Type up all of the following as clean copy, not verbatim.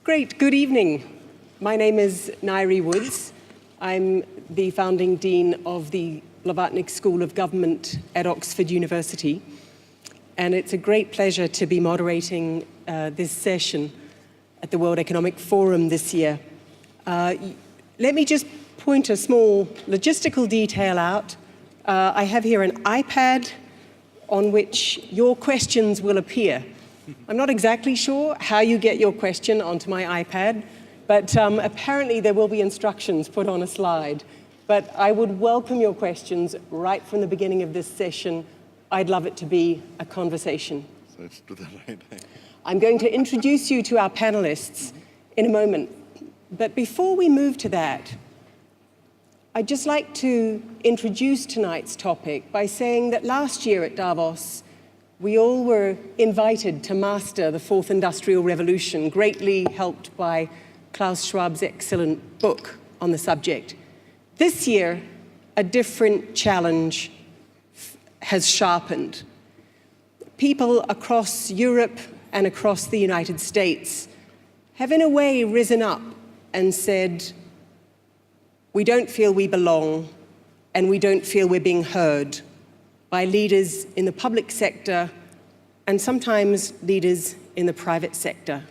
Great, good evening. My name is Nairi Woods. I'm the founding dean of the Blavatnik School of Government at Oxford University. And it's a great pleasure to be moderating this session at the World Economic Forum this year. Let me just point a small logistical detail out. I have here an iPad on which your questions will appear. I'm not exactly sure how you get your question onto my iPad, but apparently there will be instructions put on a slide. But I would welcome your questions right from the beginning of this session. I'd love it to be a conversation. So it's to the right. I'm going to introduce you to our panelists in a moment. But before we move to that, I'd just like to introduce tonight's topic by saying that last year at Davos, we all were invited to master the fourth industrial revolution, greatly helped by Klaus Schwab's excellent book on the subject. This year, a different challenge has sharpened. People across Europe and across the United States have in a way risen up and said, we don't feel we belong and we don't feel we're being heard by leaders in the public sector and sometimes leaders in the private sector.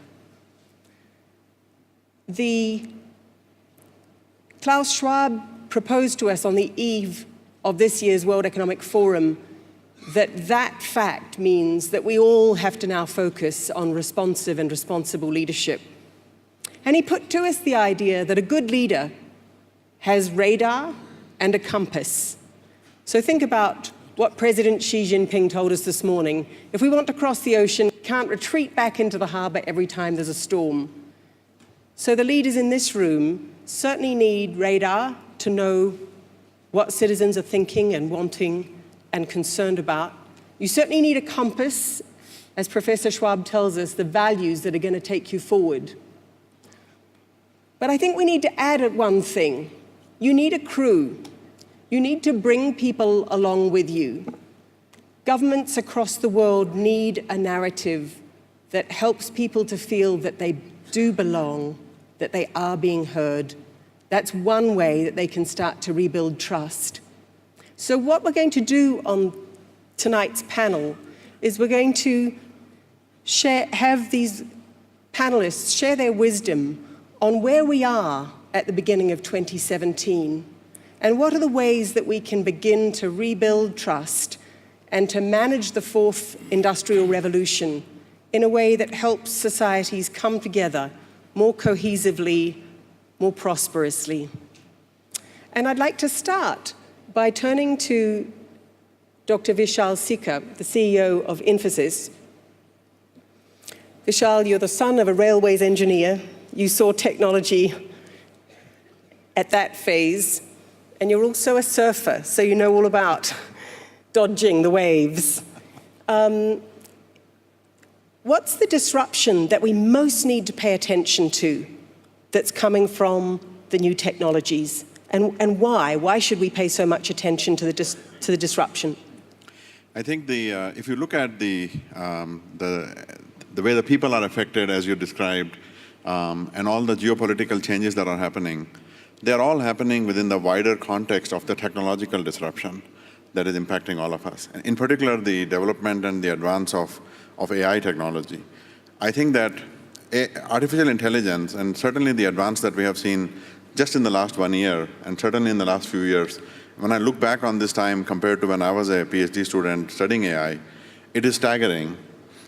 Klaus Schwab proposed to us on the eve of this year's World Economic Forum that fact means that we all have to now focus on responsive and responsible leadership. And he put to us the idea that a good leader has radar and a compass. So think about what President Xi Jinping told us this morning. If we want to cross the ocean, we can't retreat back into the harbor every time there's a storm. So the leaders in this room certainly need radar to know what citizens are thinking and wanting and concerned about. You certainly need a compass, as Professor Schwab tells us, the values that are going to take you forward. But I think we need to add one thing. You need a crew. You need to bring people along with you. Governments across the world need a narrative that helps people to feel that they do belong, that they are being heard. That's one way that they can start to rebuild trust. So what we're going to do on tonight's panel is we're going to have these panelists share their wisdom on where we are at the beginning of 2017 and what are the ways that we can begin to rebuild trust and to manage the fourth industrial revolution in a way that helps societies come together more cohesively, more prosperously. And I'd like to start by turning to Dr. Vishal Sikka, the CEO of Infosys. Vishal, you're the son of a railways engineer. You saw technology at that phase, and you're also a surfer, so you know all about dodging the waves. What's the disruption that we most need to pay attention to that's coming from the new technologies? And why? Why should we pay so much attention to the disruption? I think if you look at the way the people are affected, as you described, and all the geopolitical changes that are happening, they're all happening within the wider context of the technological disruption that is impacting all of us. In particular, the development and the advance of AI technology. I think that artificial intelligence, and certainly the advance that we have seen just in the last 1 year, and certainly in the last few years, when I look back on this time compared to when I was a PhD student studying AI, it is staggering.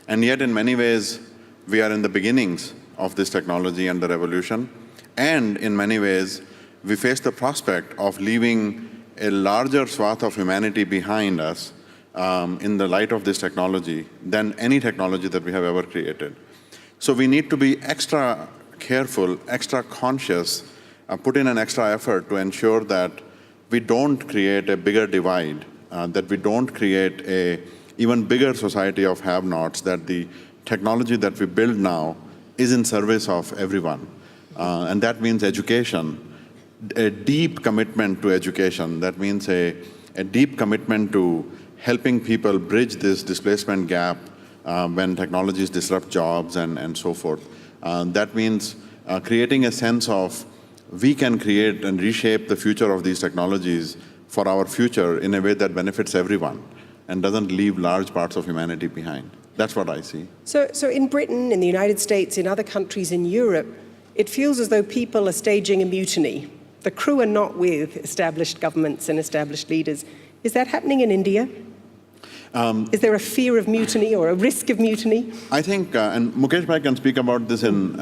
And yet, in many ways, we are in the beginnings of this technology and the revolution. And in many ways, we face the prospect of leaving a larger swath of humanity behind us in the light of this technology than any technology that we have ever created. So we need to be extra careful, extra conscious, put in an extra effort to ensure that we don't create a bigger divide, that we don't create a even bigger society of have-nots, that the technology that we build now is in service of everyone. And that means education, a deep commitment to education. That means a deep commitment to helping people bridge this displacement gap when technologies disrupt jobs and so forth. That means creating a sense of we can create and reshape the future of these technologies for our future in a way that benefits everyone and doesn't leave large parts of humanity behind. That's what I see. So in Britain, in the United States, in other countries in Europe, it feels as though people are staging a mutiny. The crew are not with established governments and established leaders. Is that happening in India? Is there a fear of mutiny or a risk of mutiny? I think, and Mukesh Bhai can speak about this in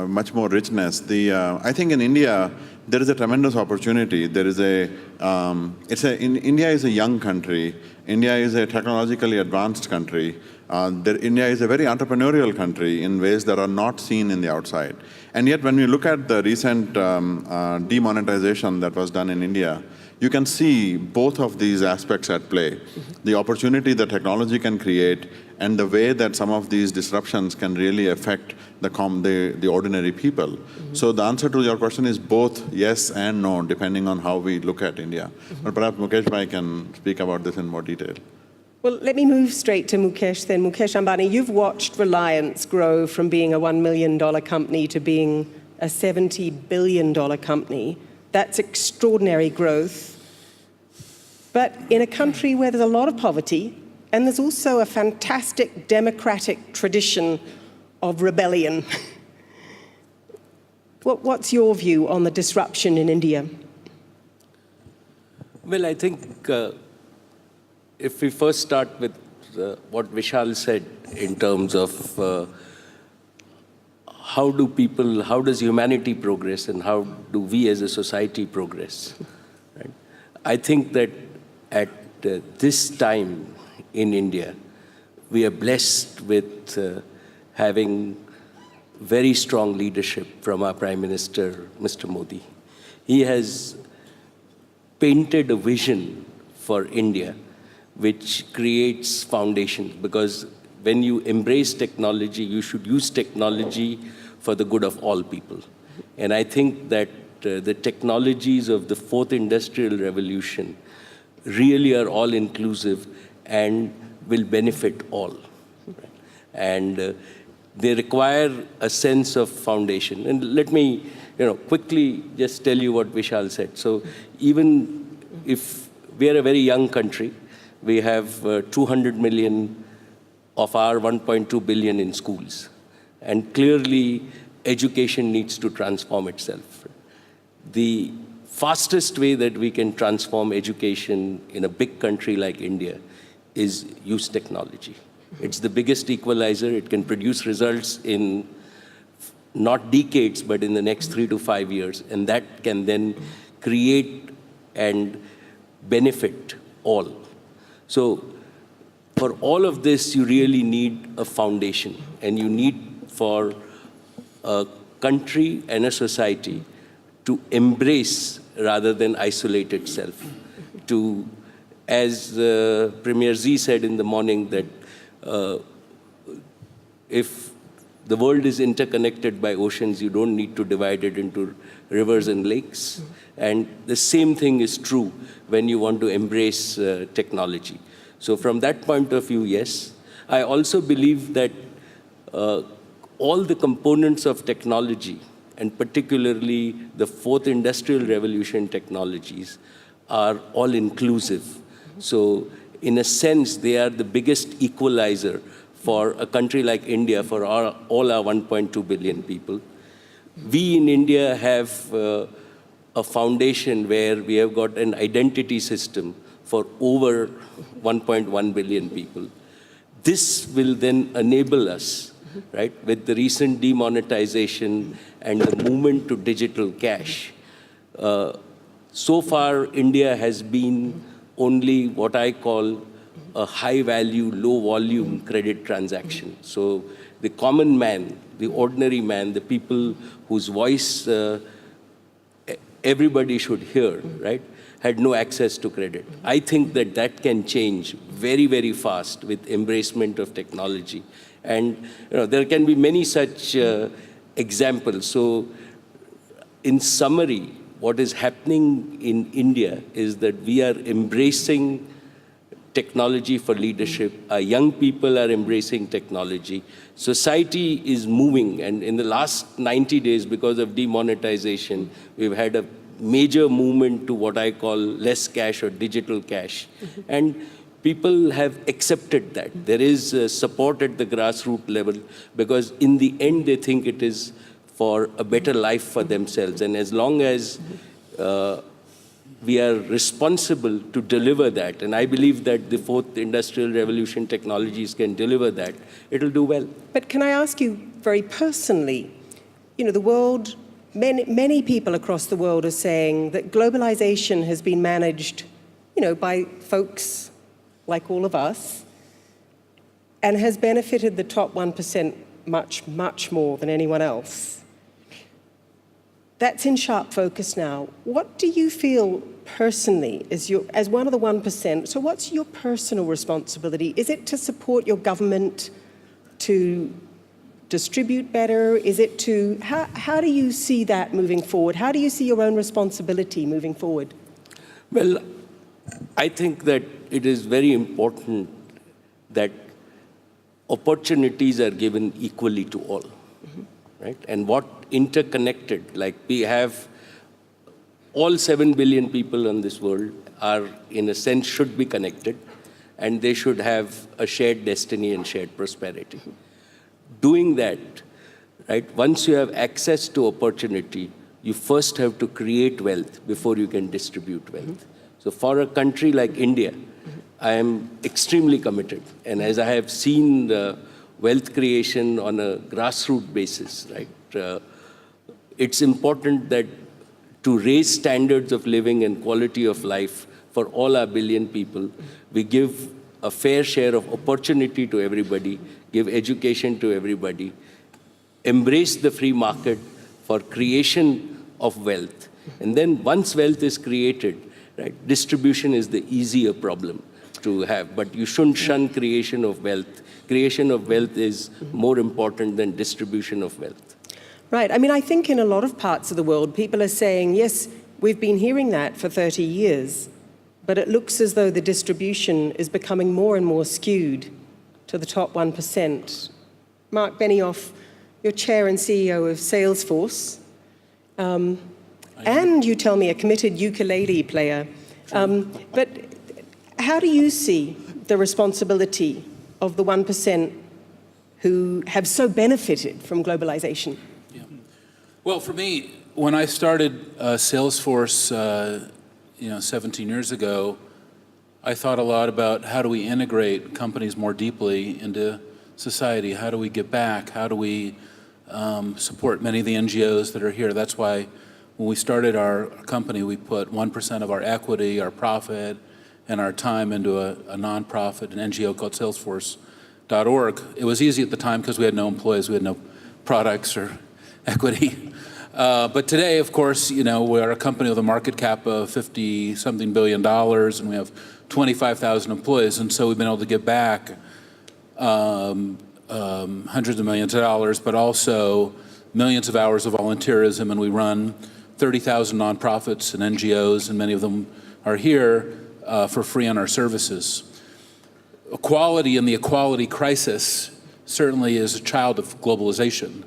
much more richness. I think in India, there is a tremendous opportunity. There is India is a young country. India is a technologically advanced country. India is a very entrepreneurial country in ways that are not seen in the outside. And yet, when you look at the recent demonetization that was done in India, you can see both of these aspects at play. The opportunity that technology can create and the way that some of these disruptions can really affect the ordinary people. So the answer to your question is both yes and no, depending on how we look at India. But perhaps Mukesh Bhai can speak about this in more detail. Well, let me move straight to Mukesh then. Mukesh Ambani, you've watched Reliance grow from being a $1 million company to being a $70 billion company. That's extraordinary growth. But in a country where there's a lot of poverty, and there's also a fantastic democratic tradition of rebellion. What's your view on the disruption in India? Well, I think if we first start with what Vishal said in terms of how does humanity progress and how do we as a society progress, right? I think that at this time in India, we are blessed with having very strong leadership from our Prime Minister, Mr. Modi. He has painted a vision for India which creates foundations, because when you embrace technology, you should use technology for the good of all people. And I think that the technologies of the fourth industrial revolution really are all-inclusive and will benefit all. And they require a sense of foundation. And let me quickly just tell you what Vishal said. So even if we are a very young country, we have 200 million of our 1.2 billion in schools. And clearly, education needs to transform itself. The fastest way that we can transform education in a big country like India is use technology. It's the biggest equalizer. It can produce results in not decades, but in the next 3 to 5 years. And that can then create and benefit all. So for all of this, you really need a foundation. And you need for a country and a society to embrace rather than isolate itself. To, as Premier Z said in the morning, that if the world is interconnected by oceans, you don't need to divide it into rivers and lakes. And the same thing is true when you want to embrace technology. So from that point of view, yes. I also believe that all the components of technology, and particularly the fourth industrial revolution technologies, are all-inclusive. So in a sense, they are the biggest equalizer for a country like India, for all our 1.2 billion people. We in India have a foundation where we have got an identity system for over 1.1 billion people. This will then enable us, right, with the recent demonetization and the movement to digital cash. So far, India has been only what I call a high-value, low-volume credit transaction. So the common man, the ordinary man, the people whose voice everybody should hear, right, had no access to credit. I think that that can change very, very fast with embracement of technology. And there can be many such examples. So in summary, what is happening in India is that we are embracing technology for leadership. Our young people are embracing technology. Society is moving, and in the last 90 days, because of demonetization, we've had a major movement to what I call less cash or digital cash. And people have accepted that. There is support at the grassroots level, because in the end, they think it is for a better life for themselves. And as long as we are responsible to deliver that, and I believe that the fourth industrial revolution technologies can deliver that, it'll do well. But can I ask you very personally, the world, many people across the world are saying that globalization has been managed, by folks like all of us, and has benefited the top 1% much, much more than anyone else. That's in sharp focus now. What do you feel personally as one of the 1%? So what's your personal responsibility? Is it to support your government to distribute better? Is it to, how do you see that moving forward? How do you see your own responsibility moving forward? Well, I think that it is very important that opportunities are given equally to all. Right? And what interconnected, like we have all 7 billion people in this world are, in a sense, should be connected, and they should have a shared destiny and shared prosperity. Doing that, right, once you have access to opportunity, you first have to create wealth before you can distribute wealth. So for a country like India, I am extremely committed. And as I have seen the wealth creation on a grassroots basis, right? It's important that to raise standards of living and quality of life for all our billion people, we give a fair share of opportunity to everybody, give education to everybody, embrace the free market for creation of wealth. And then once wealth is created, right, distribution is the easier problem to have, but you shouldn't shun creation of wealth. Creation of wealth is more important than distribution of wealth. Right. I mean, I think in a lot of parts of the world, people are saying, yes, we've been hearing that for 30 years, but it looks as though the distribution is becoming more and more skewed to the top 1%. Mark Benioff, you're chair and CEO of Salesforce, and you tell me a committed ukulele player. But how do you see the responsibility of the 1% who have so benefited from globalization? Yeah. Well, for me, when I started Salesforce, 17 years ago, I thought a lot about how do we integrate companies more deeply into society? How do we give back? How do we support many of the NGOs that are here? That's why when we started our company, we put 1% of our equity, our profit, and our time into a nonprofit, an NGO called Salesforce.org. It was easy at the time because we had no employees, we had no products or equity. But today, of course, we are a company with a market cap of $50-something billion, and we have 25,000 employees, and so we've been able to give back hundreds of millions of dollars, but also millions of hours of volunteerism, and we run 30,000 nonprofits and NGOs, and many of them are here for free on our services. Equality and the equality crisis certainly is a child of globalization.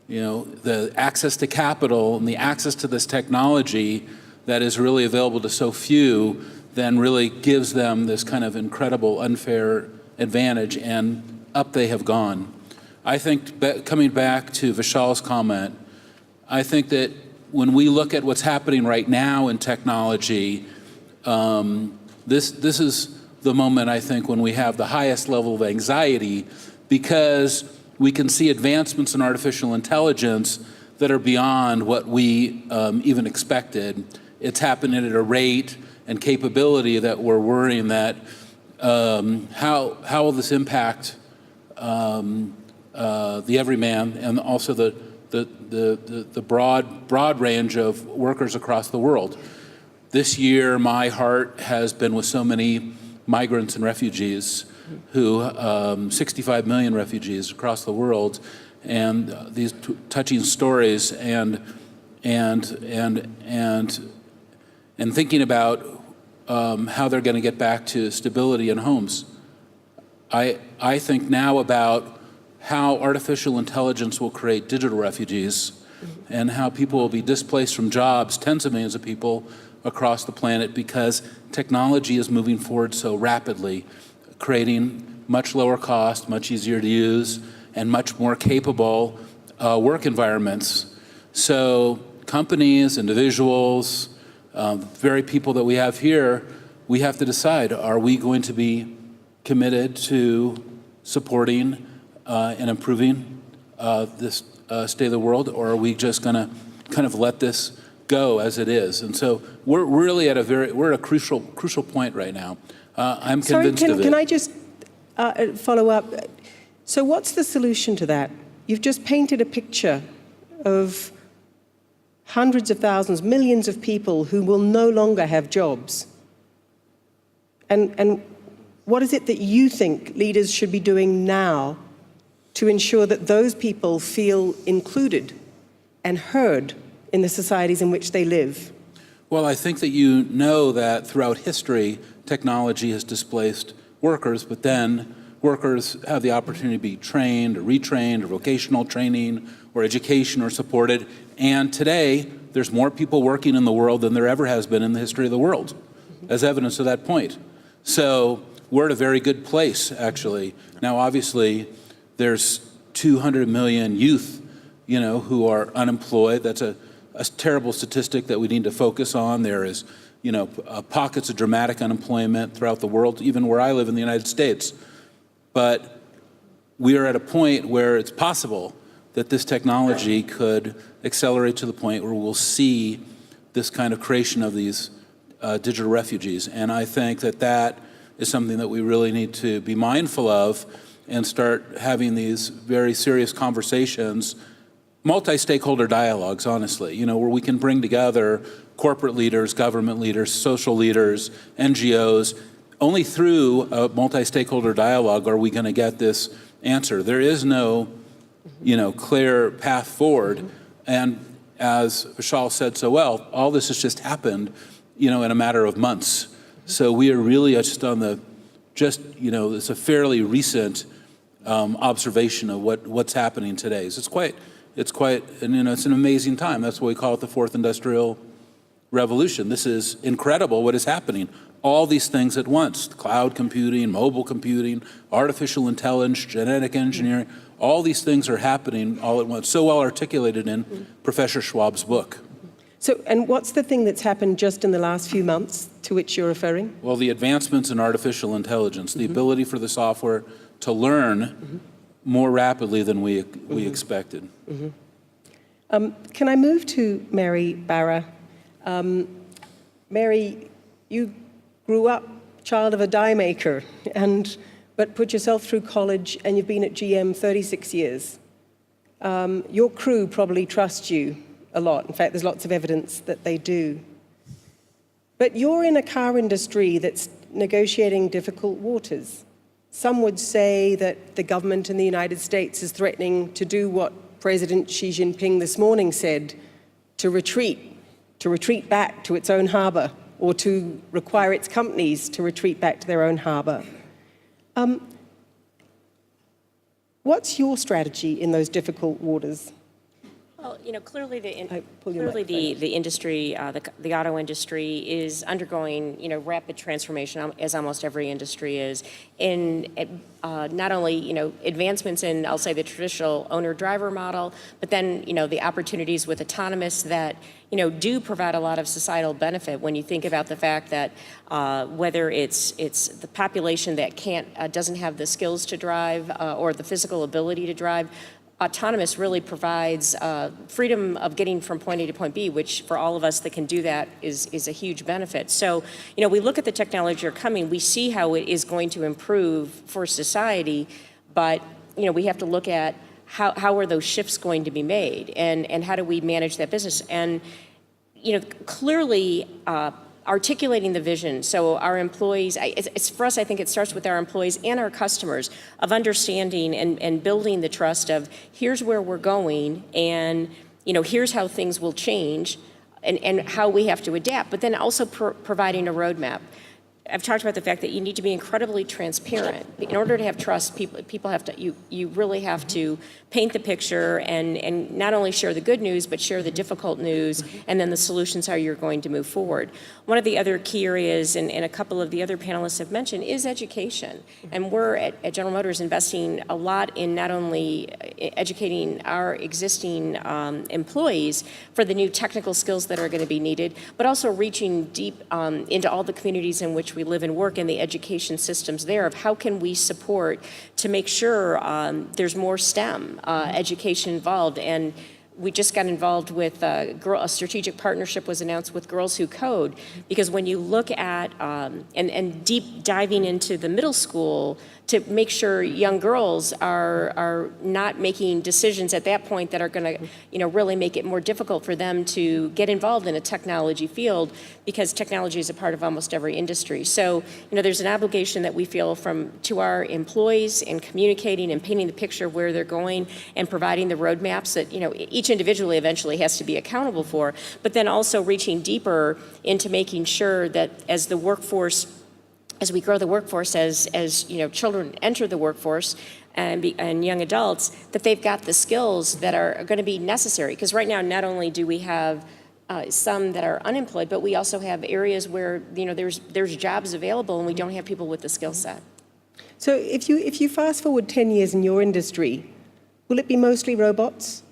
The access to capital and the access to this technology that is really available to so few then really gives them this kind of incredible unfair advantage, and up they have gone. I think, coming back to Vishal's comment, I think that when we look at what's happening right now in technology, this is the moment, I think, when we have the highest level of anxiety, because we can see advancements in artificial intelligence that are beyond what we even expected. It's happening at a rate and capability that we're worrying that how will this impact the everyman, and also the broad range of workers across the world. This year, my heart has been with so many migrants and refugees, 65 million refugees across the world, and these touching stories, and thinking about how they're going to get back to stability in homes. I think now about how artificial intelligence will create digital refugees and how people will be displaced from jobs, tens of millions of people across the planet, because technology is moving forward so rapidly, creating much lower cost, much easier to use, and much more capable work environments. So companies, individuals, very people that we have here, we have to decide, are we going to be committed to supporting and improving this state of the world, or are we just going to kind of let this go as it is? And so we're really at a crucial point right now. I'm convinced of it. Can I just follow up? So what's the solution to that? You've just painted a picture of hundreds of thousands, millions of people who will no longer have jobs. And what is it that you think leaders should be doing now to ensure that those people feel included and heard in the societies in which they live? Well, I think that you know that throughout history, technology has displaced workers, but then workers have the opportunity to be trained or retrained or vocational training or education or supported. And today, there's more people working in the world than there ever has been in the history of the world, as evidence of that point. So we're at a very good place, actually. Now, obviously, there's 200 million youth, who are unemployed. That's a terrible statistic that we need to focus on. There is, pockets of dramatic unemployment throughout the world, even where I live in the United States. But we are at a point where it's possible that this technology could accelerate to the point where we'll see this kind of creation of these digital refugees. And I think that is something that we really need to be mindful of and start having these very serious conversations, multi-stakeholder dialogues, honestly, where we can bring together corporate leaders, government leaders, social leaders, NGOs. Only through a multi-stakeholder dialogue are we going to get this answer. There is no, clear path forward. And as Vishal said so well, all this has just happened, in a matter of months. So we are really just it's a fairly recent observation of what's happening today. So it's quite, and it's an amazing time. That's why we call it the fourth industrial revolution. This is incredible what is happening. All these things at once: cloud computing, mobile computing, artificial intelligence, genetic engineering. All these things are happening all at once, so well articulated in Professor Schwab's book. So, and what's the thing that's happened just in the last few months to which you're referring? Well, the advancements in artificial intelligence, the ability for the software to learn more rapidly than we expected. Can I move to Mary Barra? Mary, you grew up child of a die maker, but put yourself through college, and you've been at GM 36 years. Your crew probably trust you a lot. In fact, there's lots of evidence that they do. But you're in a car industry that's negotiating difficult waters. Some would say that the government in the United States is threatening to do what President Xi Jinping this morning said, to retreat back to its own harbor, or to require its companies to retreat back to their own harbor. What's your strategy in those difficult waters? Well, clearly the industry, the auto industry is undergoing, rapid transformation, as almost every industry is, in not only, advancements in, I'll say, the traditional owner-driver model, but then, the opportunities with autonomous that, do provide a lot of societal benefit when you think about the fact that whether it's the population that doesn't have the skills to drive or the physical ability to drive. Autonomous really provides freedom of getting from point A to point B, which for all of us that can do that is a huge benefit. So, we look at the technology are coming, we see how it is going to improve for society, but, we have to look at how are those shifts going to be made, and how do we manage that business? And, clearly, articulating the vision. So our employees, it's for us, I think it starts with our employees and our customers of understanding and building the trust of here's where we're going, and here's how things will change. and how we have to adapt, but then also providing a roadmap. I've talked about the fact that you need to be incredibly transparent. In order to have trust, people have to, you really have to paint the picture and not only share the good news, but share the difficult news, and then the solutions how you're going to move forward. One of the other key areas, and a couple of the other panelists have mentioned, is education. And we're at General Motors investing a lot in not only educating our existing employees for the new technical skills that are going to be needed, but also reaching deep into all the communities in which we live and work, and the education systems there of how can we support to make sure there's more STEM education involved. And we just got involved with a strategic partnership was announced with Girls Who Code, because when you look at and deep diving into the middle school to make sure young girls are not making decisions at that point that are going to really make it more difficult for them to get involved in a technology field, because technology is a part of almost every industry. So there's an obligation that we feel to our employees in communicating and painting the picture of where they're going and providing the roadmaps that each individually eventually has to be accountable for, but then also reaching deeper into making sure that as we grow the workforce, as children enter the workforce and young adults, that they've got the skills that are going to be necessary. Because right now, not only do we have some that are unemployed, but we also have areas where there's jobs available and we don't have people with the skill set. So if you fast forward 10 years in your industry, will it be mostly robots?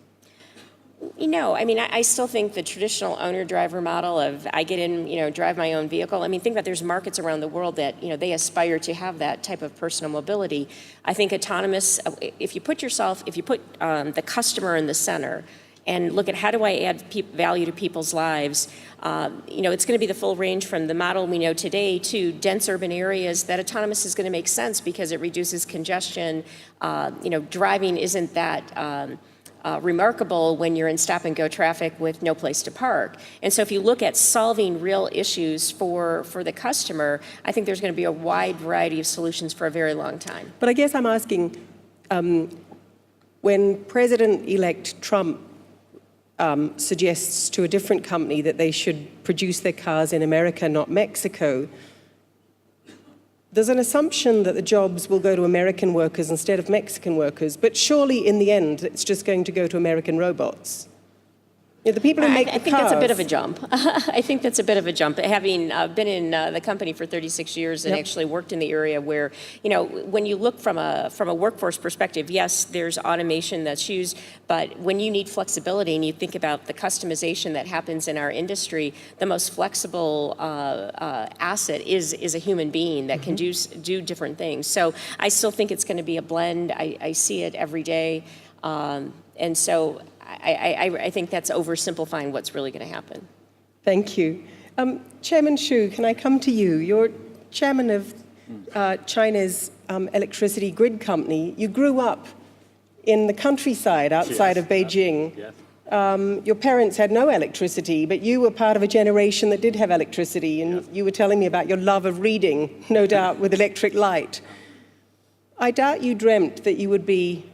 I still think the traditional owner-driver model of I get in, drive my own vehicle. Think that there's markets around the world that, they aspire to have that type of personal mobility. I think autonomous, if you put the customer in the center and look at how do I add value to people's lives, it's going to be the full range from the model we know today to dense urban areas that autonomous is going to make sense because it reduces congestion. Driving isn't that remarkable when you're in stop-and-go traffic with no place to park. And so if you look at solving real issues for the customer, I think there's going to be a wide variety of solutions for a very long time. But I guess I'm asking, when President-elect Trump suggests to a different company that they should produce their cars in America, not Mexico, there's an assumption that the jobs will go to American workers instead of Mexican workers, but surely in the end, it's just going to go to American robots. The people who make the cars... I think that's a bit of a jump. I think that's a bit of a jump. Having been in the company for 36 years and actually worked in the area where, when you look from a workforce perspective, yes, there's automation that's used, but when you need flexibility and you think about the customization that happens in our industry, the most flexible asset is a human being that can do different things. So I still think it's going to be a blend. I see it every day. And so I think that's oversimplifying what's really going to happen. Thank you. Chairman Xu, can I come to you? You're chairman of China's electricity grid company. You grew up in the countryside outside of Beijing. Yes. Your parents had no electricity, but you were part of a generation that did have electricity, and you were telling me about your love of reading, no doubt, with electric light. I doubt you dreamt that you would be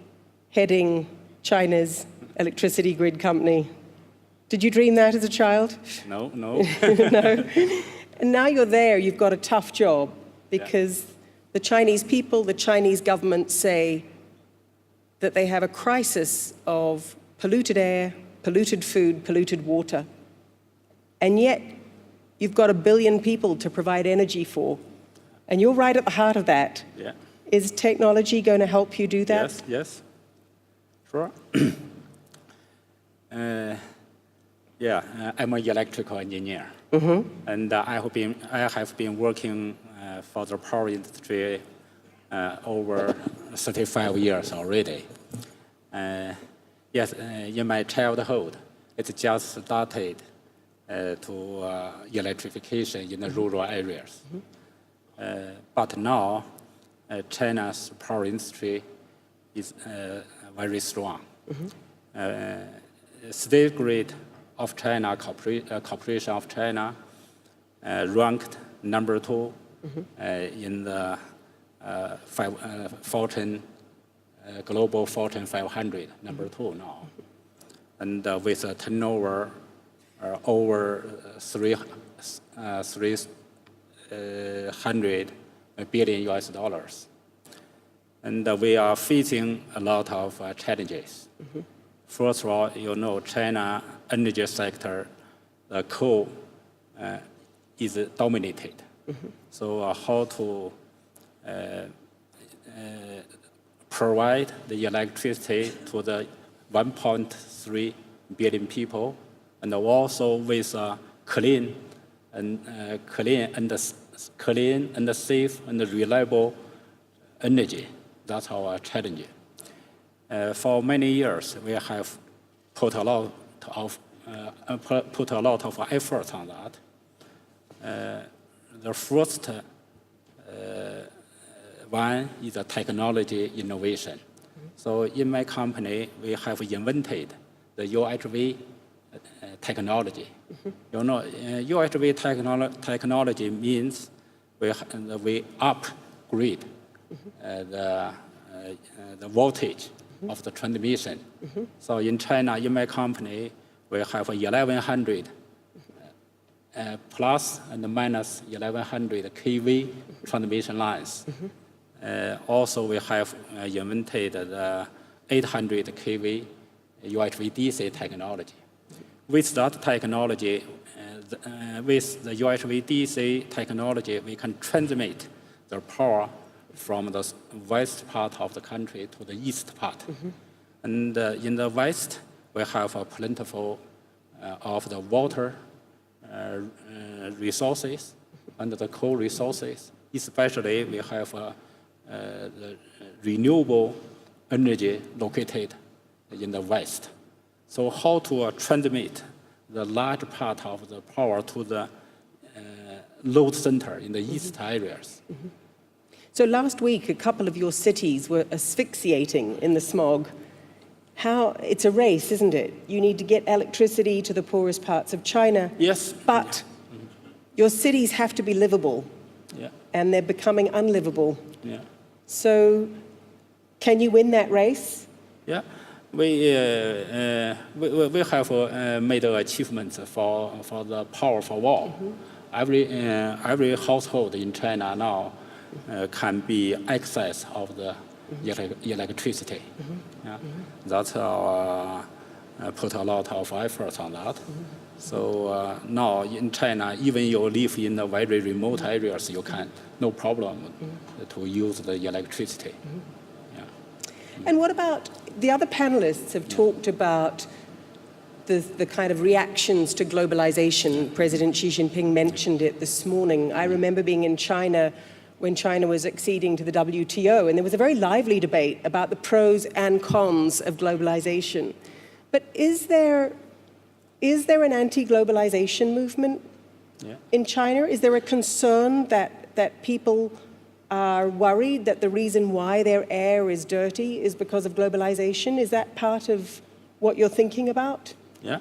heading China's electricity grid company. Did you dream that as a child? No. No. And now you're there, you've got a tough job because the Chinese people, the Chinese government say that they have a crisis of polluted air, polluted food, polluted water. And yet you've got 1 billion people to provide energy for. And you're right at the heart of that. Yeah. Is technology going to help you do that? Yes. Sure. I'm an electrical engineer, and I have been working for the power industry over 35 years already. In my childhood, it just started to electrification in the rural areas. But now, China's power industry is very strong. State Grid of China, Corporation of China, ranked number 2 in the Global Fortune 500, number 2 now. And with a turnover over $300 billion US dollars. And we are facing a lot of challenges. First of all, you know, China energy sector, the coal is dominated. So how to provide the electricity to the 1.3 billion people, and also with clean and safe and reliable energy. That's our challenge. For many years, we have put a lot of effort on that. The first one is the technology innovation. So in my company, we have invented the UHV technology. You know, UHV technology means we upgrade the voltage of the transmission. So in China, in my company, we have 1100 plus and minus 1100 kV transmission lines. Also, we have invented the 800 kV UHV-DC technology. With that technology, with the UHV-DC technology, we can transmit the power from the west part of the country to the east part. And in the west, we have a plentiful of the water resources and the coal resources. Especially, we have the renewable energy located in the west. So how to transmit the large part of the power to the load center in the east areas. So last week, a couple of your cities were asphyxiating in the smog. It's a race, isn't it? You need to get electricity to the poorest parts of China. Yes. But your cities have to be livable. Yeah. And they're becoming unlivable. Yeah. So can you win that race? Yeah. We have made achievements for the power for all. Every household in China now can be access of the electricity. Yeah. That's our put a lot of effort on that. So now in China, even you live in the very remote areas, you can no problem to use the electricity. Yeah. And what about the other panelists have talked about the kind of reactions to globalization. President Xi Jinping mentioned it this morning. I remember being in China when China was acceding to the WTO, and there was a very lively debate about the pros and cons of globalization. But is there an anti-globalization movement in China? Is there a concern that people are worried that the reason why their air is dirty is because of globalization? Is that part of what you're thinking about? Yeah.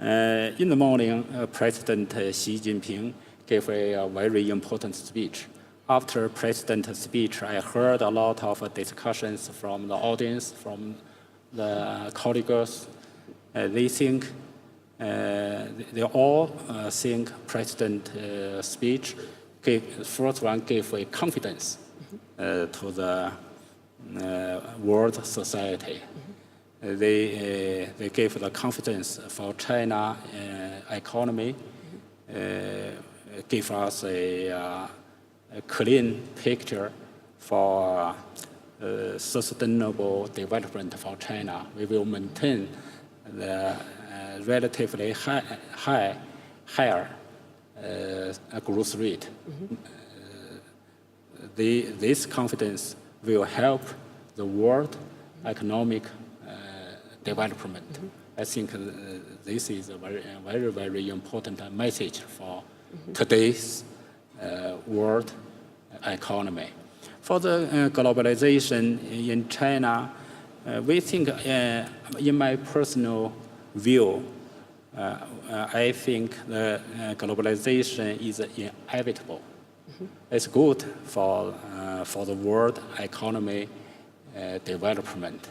In the morning, President Xi Jinping gave a very important speech. After President's speech, I heard a lot of discussions from the audience, from the colleagues. They think, they all think President's speech first one gave a confidence to the world society. They gave the confidence for China economy, gave us a clean picture for sustainable development for China. We will maintain the relatively higher growth rate. This confidence will help the world economic development. I think this is a very, very important message for today's world economy. For the globalization in China, we think, in my personal view, I think the globalization is inevitable. It's good for the world economy development.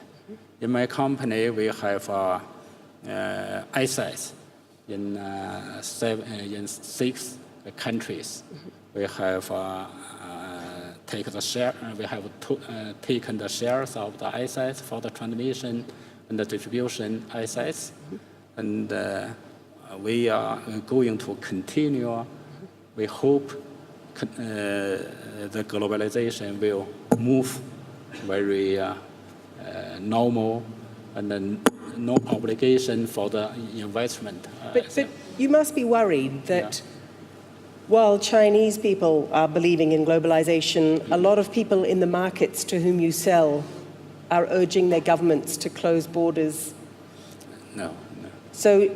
In my company, we have assets in 6 countries. We have taken the shares of the assets for the transmission and the distribution assets, and we are going to continue. We hope the globalization will move very normal, and then no obligation for the investment. But you must be worried that while Chinese people are believing in globalization, a lot of people in the markets to whom you sell are urging their governments to close borders. No. So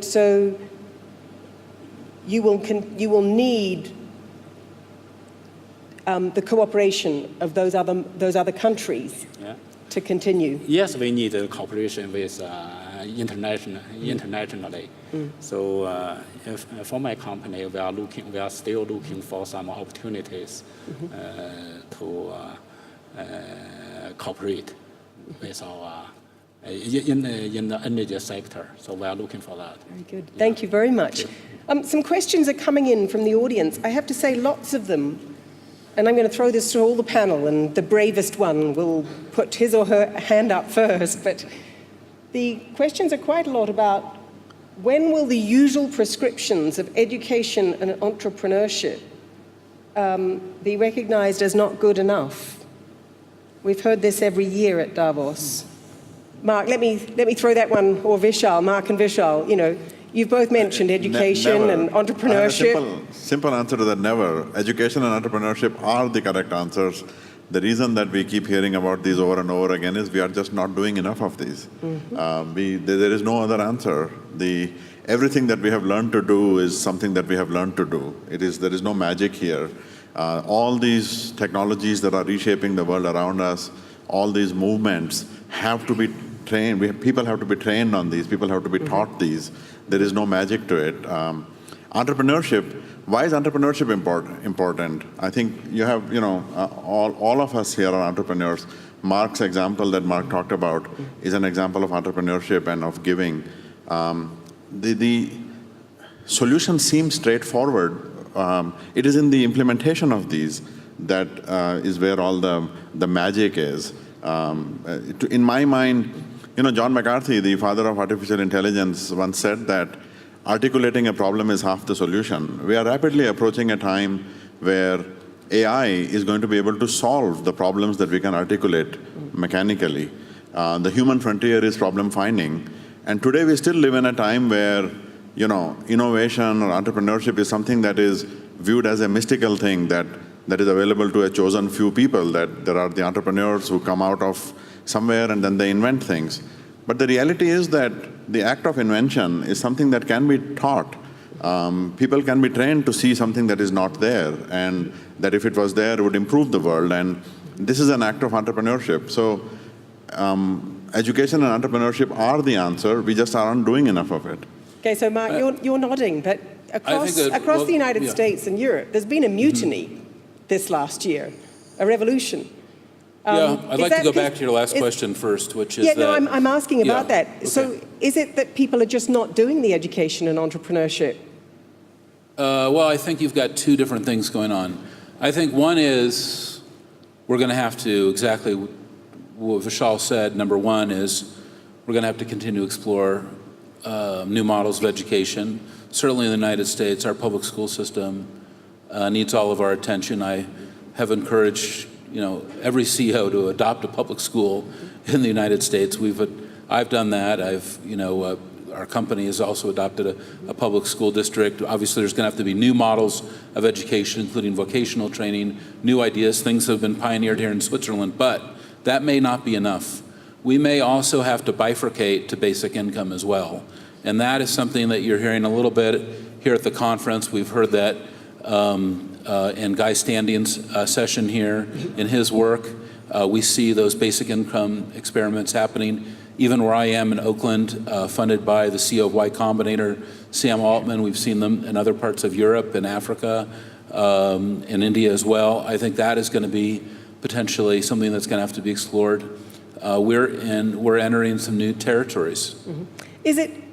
you will need the cooperation of those other countries to continue. Yes, we need cooperation with internationally. So for my company, we are still looking for some opportunities to cooperate with our in the energy sector. So we are looking for that. Very good. Thank you very much. Some questions are coming in from the audience. I have to say, lots of them. And I'm going to throw this to all the panel, and the bravest one will put his or her hand up first. But the questions are quite a lot about when will the usual prescriptions of education and entrepreneurship be recognized as not good enough? We've heard this every year at Davos. Mark, let me throw that one, or Vishal, Mark and Vishal. You know, you've both mentioned education Never. and entrepreneurship. Simple answer to that: never. Education and entrepreneurship are the correct answers. The reason that we keep hearing about these over and over again is we are just not doing enough of these. There is no other answer. Everything that we have learned to do is something that we have learned to do. There is no magic here. All these technologies that are reshaping the world around us, all these movements have to be trained. People have to be trained on these. People have to be taught these. There is no magic to it. Entrepreneurship. Why is entrepreneurship important? I think you have, all of us here are entrepreneurs. Mark's example that Mark talked about is an example of entrepreneurship and of giving. The solution seems straightforward. It is in the implementation of these that is where all the magic is. In my mind, John McCarthy, the father of artificial intelligence, once said that articulating a problem is half the solution. We are rapidly approaching a time where AI is going to be able to solve the problems that we can articulate mechanically. The human frontier is problem finding. And today we still live in a time where, innovation or entrepreneurship is something that is viewed as a mystical thing that is available to a chosen few people, that there are the entrepreneurs who come out of somewhere and then they invent things. But the reality is that the act of invention is something that can be taught. People can be trained to see something that is not there, and that if it was there, it would improve the world. And this is an act of entrepreneurship. So education and entrepreneurship are the answer. We just aren't doing enough of it. Okay, so Mark, you're nodding, but across the United States and Europe, there's been a mutiny this last year, a revolution. I'd like to go back to your last question first, which is I'm asking about that. Okay. So is it that people are just not doing the education and entrepreneurship? Well, I think you've got two different things going on. I think one is we're going to have to, exactly what Vishal said, number one is we're going to have to continue to explore new models of education. Certainly in the United States, our public school system needs all of our attention. I have encouraged every CEO to adopt a public school in the United States. I've done that. Our company has also adopted a public school district. Obviously, there's going to have to be new models of education, including vocational training, new ideas, things that have been pioneered here in Switzerland, but that may not be enough. We may also have to bifurcate to basic income as well. And that is something that you're hearing a little bit here at the conference. We've heard that in Guy Standing's session here, in his work. We see those basic income experiments happening even where I am in Oakland, funded by the CEO of Y Combinator, Sam Altman. We've seen them in other parts of Europe and Africa, in India as well. I think that is going to be potentially something that's going to have to be explored. We're entering some new territories. Mm-hmm.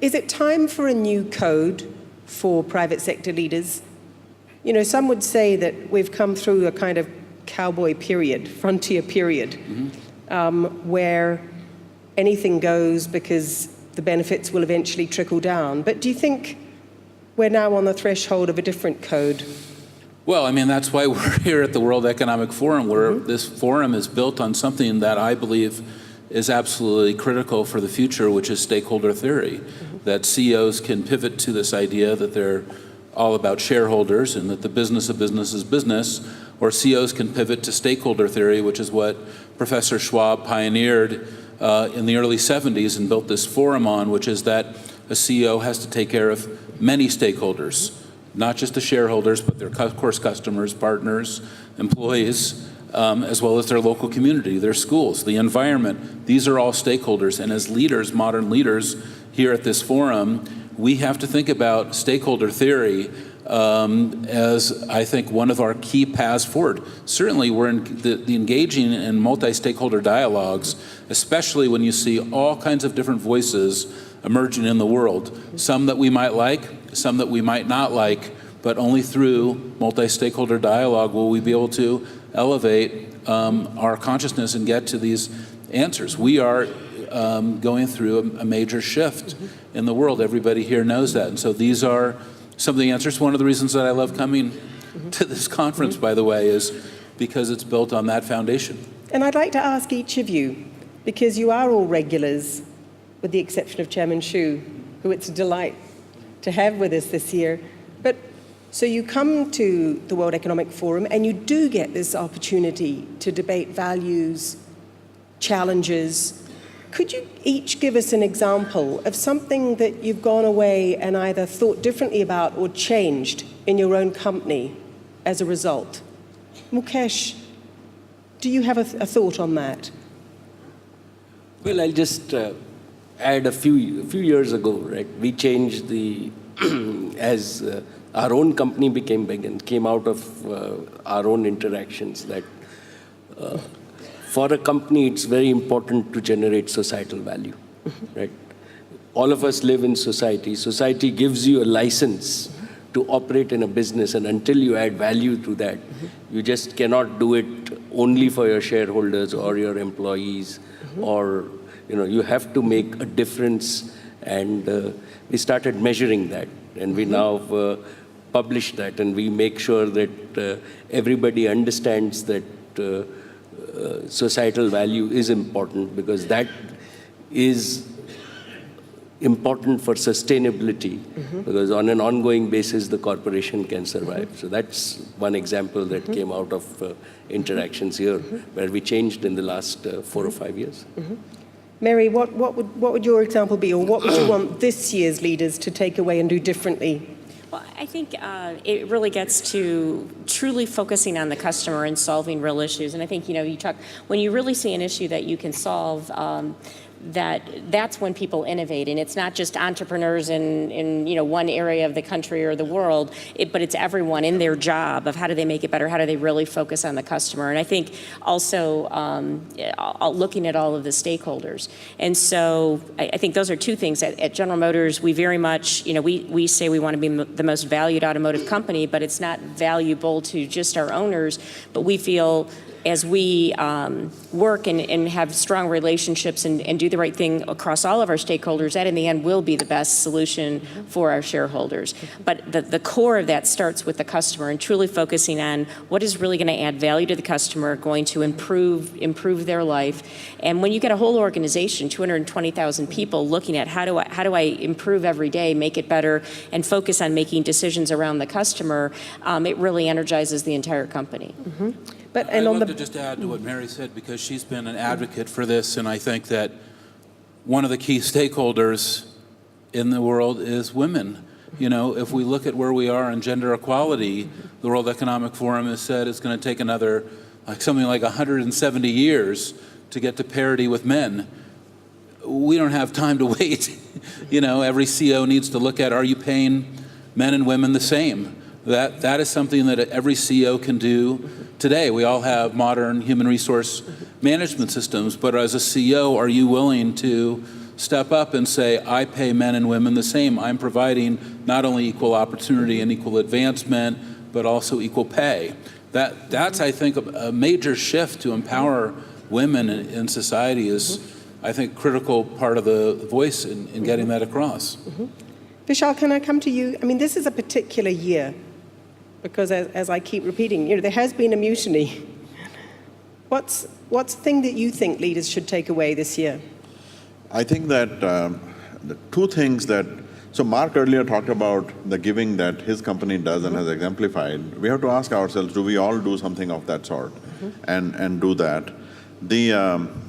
Is it time for a new code for private sector leaders. You know, some would say that we've come through a kind of cowboy period, frontier period, where anything goes because the benefits will eventually trickle down. But do you think we're now on the threshold of a different code? Well, I mean, that's why we're here at the World Economic Forum, where this forum is built on something that I believe is absolutely critical for the future, which is stakeholder theory, that CEOs can pivot to this idea that they're all about shareholders and that the business of business is business, or CEOs can pivot to stakeholder theory, which is what Professor Schwab pioneered in the early 70s and built this forum on, which is that a CEO has to take care of many stakeholders, not just the shareholders, but their, of course, customers, partners, employees, as well as their local community, their schools, the environment. These are all stakeholders. And as leaders, modern leaders here at this forum, we have to think about stakeholder theory as, I think, one of our key paths forward. Certainly, we're the engaging in multi-stakeholder dialogues, especially when you see all kinds of different voices emerging in the world, some that we might like, some that we might not like, but only through multi-stakeholder dialogue will we be able to elevate our consciousness and get to these answers. We are going through a major shift in the world. Everybody here knows that. And so these are some of the answers. One of the reasons that I love coming to this conference, by the way, is because it's built on that foundation. And I'd like to ask each of you, because you are all regulars, with the exception of Chairman Xu, who it's a delight to have with us this year. But so you come to the World Economic Forum and you do get this opportunity to debate values, challenges. Could you each give us an example of something that you've gone away and either thought differently about or changed in your own company as a result? Mukesh, do you have a thought on that? Well, I'll just add a few years ago, right? We changed the, as our own company became big and came out of our own interactions, that for a company, it's very important to generate societal value, right? All of us live in society. Society gives you a license to operate in a business, and until you add value to that, you just cannot do it only for your shareholders or your employees, or you have to make a difference. And we started measuring that, and we now publish that, and we make sure that everybody understands that societal value is important, because that is important for sustainability, because on an ongoing basis the corporation can survive. So that's one example that came out of interactions here, where we changed in the last 4 or 5 years. Mary, what would your example be, or what would you want this year's leaders to take away and do differently? Well, I think it really gets to truly focusing on the customer and solving real issues. And I think, when you really see an issue that you can solve, that's when people innovate. And it's not just entrepreneurs in one area of the country or the world, but it's everyone in their job of how do they make it better, how do they really focus on the customer. And I think also looking at all of the stakeholders. And so I think those are two things. At General Motors, we very much, we say we want to be the most valued automotive company, but it's not valuable to just our owners, but we feel as we work and have strong relationships and do the right thing across all of our stakeholders, that in the end will be the best solution for our shareholders. But the core of that starts with the customer and truly focusing on what is really going to add value to the customer, going to improve their life. And when you get a whole organization, 220,000 people looking at how do I improve every day, make it better, and focus on making decisions around the customer, it really energizes the entire company. I'd love to just add to what Mary said, because she's been an advocate for this, and I think that one of the key stakeholders in the world is women. If we look at where we are in gender equality, the World Economic Forum has said it's going to take another, something like 170 years to get to parity with men. We don't have time to wait. Every CEO needs to look at, are you paying men and women the same? That is something that every CEO can do today. We all have modern human resource management systems, but as a CEO, are you willing to step up and say, I pay men and women the same. I'm providing not only equal opportunity and equal advancement, but also equal pay. That's I think, a major shift to empower women in society is, I think, critical part of the voice in getting that across. Vishal, can I come to you? I mean, this is a particular year because, as I keep repeating, there has been a mutiny. What's the thing that you think leaders should take away this year? I think that the two things that, so Mark earlier talked about the giving that his company does and has exemplified. We have to ask ourselves, do we all do something of that sort and do that?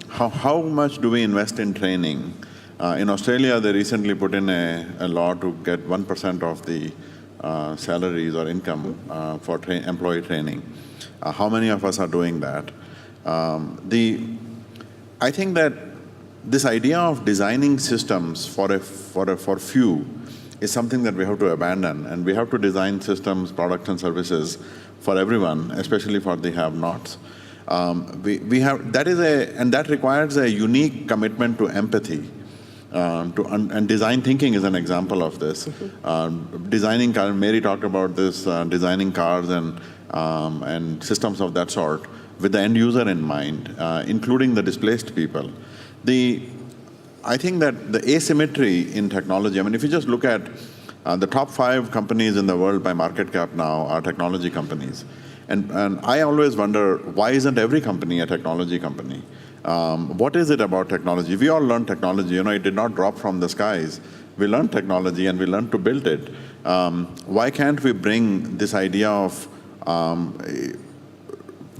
How much do we invest in training? In Australia, they recently put in a law to get 1% of the salaries or income for employee training. How many of us are doing that? I think that this idea of designing systems for few is something that we have to abandon, and we have to design systems, products, and services for everyone, especially for the have-nots. That requires a unique commitment to empathy. And design thinking is an example of this. Designing cars, Mary talked about this, designing cars and systems of that sort with the end user in mind, including the displaced people. I think that the asymmetry in technology, I mean, if you just look at the top 5 companies in the world by market cap now are technology companies. And I always wonder, why isn't every company a technology company? What is it about technology? We all learned technology. It did not drop from the skies. We learned technology and we learned to build it. Why can't we bring this idea of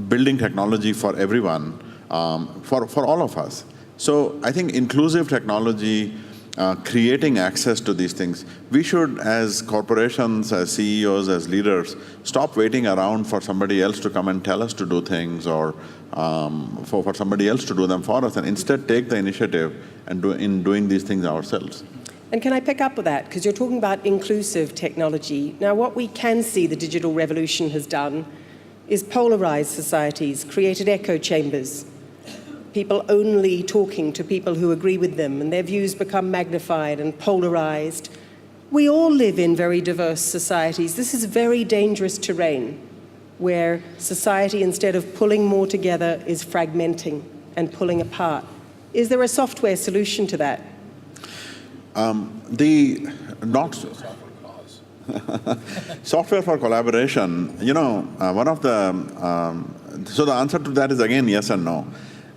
building technology for everyone, for all of us? So I think inclusive technology, creating access to these things, we should, as corporations, as CEOs, as leaders, stop waiting around for somebody else to come and tell us to do things or for somebody else to do them for us, and instead take the initiative and in doing these things ourselves. And can I pick up with that? Because you're talking about inclusive technology. Now, what we can see the digital revolution has done is polarized societies, created echo chambers, people only talking to people who agree with them, and their views become magnified and polarized. We all live in very diverse societies. This is very dangerous terrain where society, instead of pulling more together, is fragmenting and pulling apart. Is there a software solution to that? Software for collaboration, one of the, so the answer to that is again yes and no.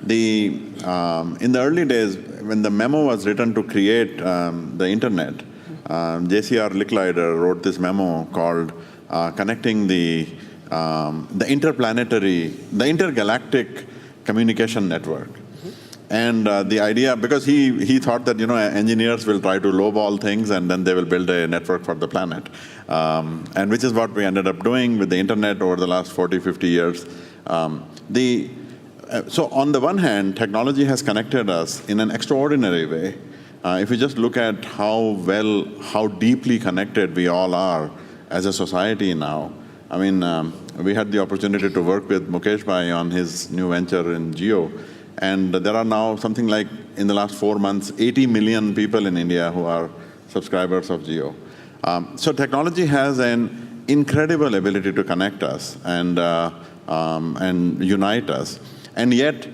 In the early days, when the memo was written to create the internet, JCR Licklider wrote this memo called Connecting the Intergalactic Communication Network. And the idea, because he thought that engineers will try to lowball things and then they will build a network for the planet, and which is what we ended up doing with the internet over the last 40, 50 years. So on the one hand, technology has connected us in an extraordinary way. If you just look at how deeply connected we all are as a society now. I mean, we had the opportunity to work with Mukesh Bhai on his new venture in Geo. And there are now something like, in the last 4 months, 80 million people in India who are subscribers of Geo. So technology has an incredible ability to connect us and unite us. And yet,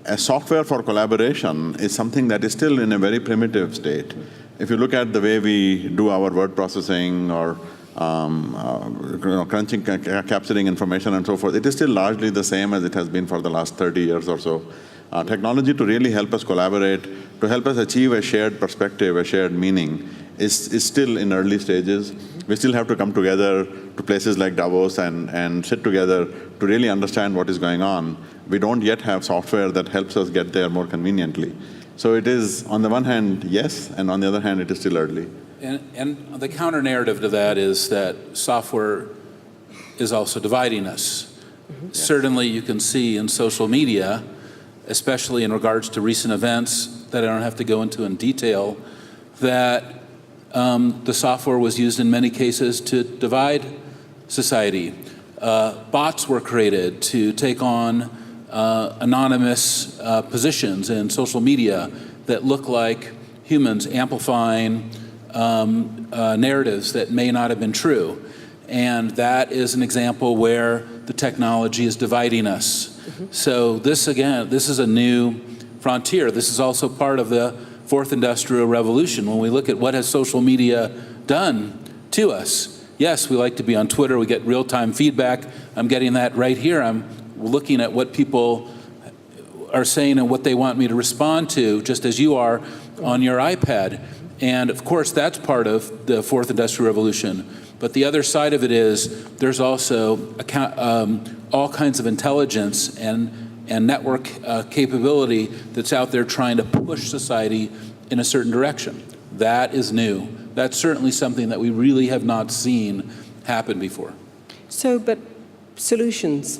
a software for collaboration is something that is still in a very primitive state. If you look at the way we do our word processing or crunching, capturing information and so forth, it is still largely the same as it has been for the last 30 years or so. Technology to really help us collaborate, to help us achieve a shared perspective, a shared meaning, is still in early stages. We still have to come together to places like Davos and sit together to really understand what is going on. We don't yet have software that helps us get there more conveniently. So it is, on the one hand, yes, and on the other hand, it is still early. And the counter-narrative to that is that software is also dividing us. Yes. Certainly you can see in social media, especially in regards to recent events that I don't have to go into in detail, that the software was used in many cases to divide society. Bots were created to take on anonymous positions in social media that look like humans amplifying narratives that may not have been true. And that is an example where the technology is dividing us. So this, again, this is a new frontier. This is also part of the fourth industrial revolution. When we look at what has social media done to us, yes, we like to be on Twitter, we get real-time feedback. I'm getting that right here. I'm looking at what people are saying and what they want me to respond to, just as you are on your iPad. And of course, that's part of the fourth industrial revolution. But the other side of it is there's also all kinds of intelligence and network capability that's out there trying to push society in a certain direction. That is new. That's certainly something that we really have not seen happen before. So, but solutions